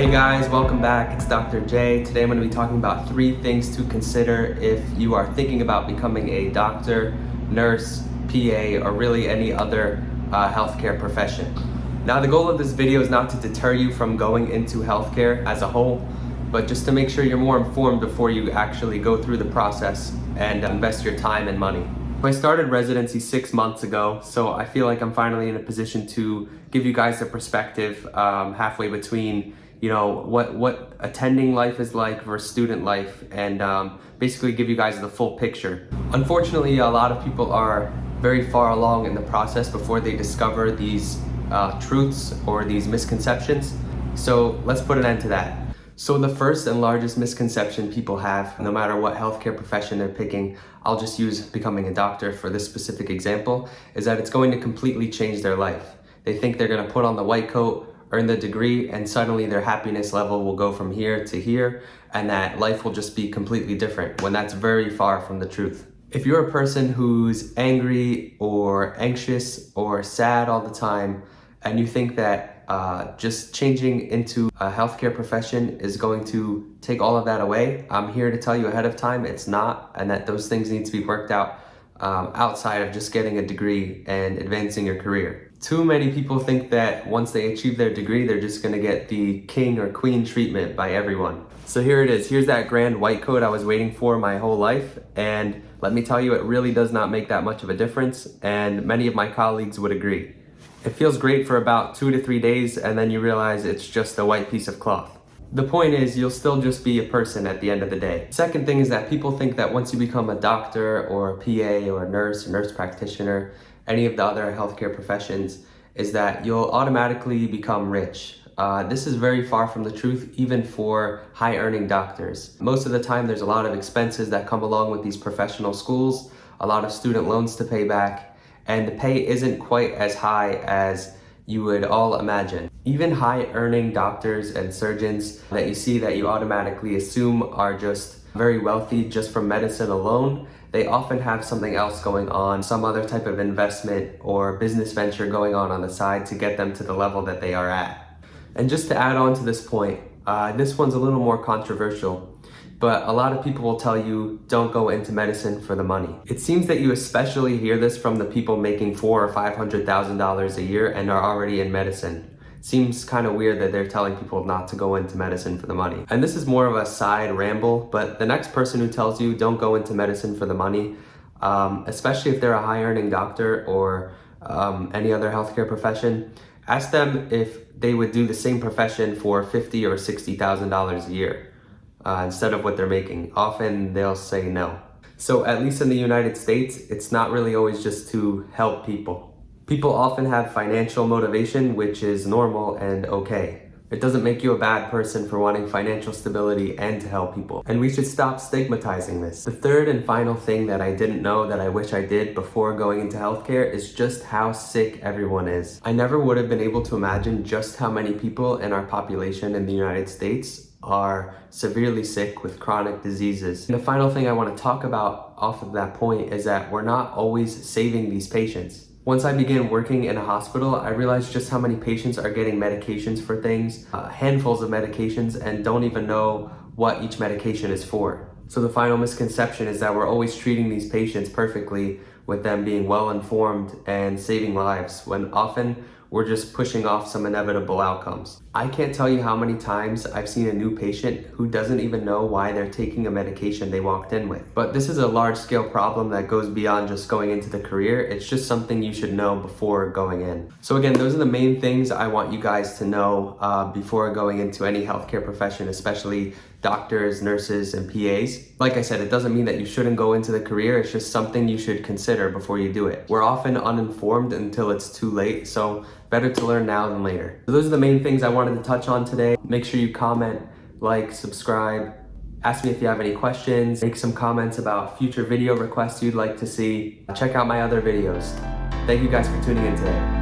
Hey guys, welcome back. It's Dr. J. Today I'm going to be talking about 3 things to consider if you are thinking about becoming a doctor, nurse, PA, or really any other healthcare profession. Now the goal of this video is not to deter you from going into healthcare as a whole, but just to make sure you're more informed before you actually go through the process and invest your time and money. I started residency 6 months ago, so I feel like I'm finally in a position to give you guys a perspective halfway between what attending life is like versus student life, and basically give you guys the full picture. Unfortunately, a lot of people are very far along in the process before they discover these truths or these misconceptions. So let's put an end to that. So the first and largest misconception people have, no matter what healthcare profession they're picking, I'll just use becoming a doctor for this specific example, is that it's going to completely change their life. They think they're going to put on the white coat, earn the degree, and suddenly their happiness level will go from here to here, and that life will just be completely different, when that's very far from the truth. If you're a person who's angry or anxious or sad all the time, and you think that just changing into a healthcare profession is going to take all of that away, I'm here to tell you ahead of time it's not, and that those things need to be worked out outside of just getting a degree and advancing your career. Too many people think that once they achieve their degree, they're just gonna get the king or queen treatment by everyone. So here it is. Here's that grand white coat I was waiting for my whole life, and let me tell you, it really does not make that much of a difference, and many of my colleagues would agree. It feels great for about 2 to 3 days, and then you realize it's just a white piece of cloth. The point is, you'll still just be a person at the end of the day. Second thing is that people think that once you become a doctor or a PA or a nurse practitioner, any of the other healthcare professions, is that you'll automatically become rich. This is very far from the truth, even for high-earning doctors. Most of the time, there's a lot of expenses that come along with these professional schools, a lot of student loans to pay back, and the pay isn't quite as high as you would all imagine. Even high-earning doctors and surgeons that you see that you automatically assume are just very wealthy just from medicine alone, they often have something else going on, some other type of investment or business venture going on the side to get them to the level that they are at. And just to add on to this point, this one's a little more controversial, but a lot of people will tell you, don't go into medicine for the money. It seems that you especially hear this from the people making $400,000 or $500,000 a year and are already in medicine. Seems kind of weird that they're telling people not to go into medicine for the money. And this is more of a side ramble, but the next person who tells you don't go into medicine for the money, especially if they're a high-earning doctor or any other healthcare profession, ask them if they would do the same profession for $50,000 or $60,000 a year. Instead of what they're making. Often they'll say no. So at least in the United States, it's not really always just to help people. People often have financial motivation, which is normal and okay. It doesn't make you a bad person for wanting financial stability and to help people. And we should stop stigmatizing this. The third and final thing that I didn't know that I wish I did before going into healthcare is just how sick everyone is. I never would have been able to imagine just how many people in our population in the United States are severely sick with chronic diseases. And the final thing I want to talk about off of that point is that we're not always saving these patients. Once I began working in a hospital, I realized just how many patients are getting medications for things, handfuls of medications, and don't even know what each medication is for. So the final misconception is that we're always treating these patients perfectly with them being well informed and saving lives, when often we're just pushing off some inevitable outcomes. I can't tell you how many times I've seen a new patient who doesn't even know why they're taking a medication they walked in with. But this is a large-scale problem that goes beyond just going into the career. It's just something you should know before going in. So again, those are the main things I want you guys to know before going into any healthcare profession, especially doctors, nurses, and PAs. Like I said, it doesn't mean that you shouldn't go into the career. It's just something you should consider before you do it. We're often uninformed until it's too late, so better to learn now than later. So those are the main things I wanted to touch on today. Make sure you comment, like, subscribe, ask me if you have any questions, make some comments about future video requests you'd like to see. Check out my other videos. Thank you guys for tuning in today.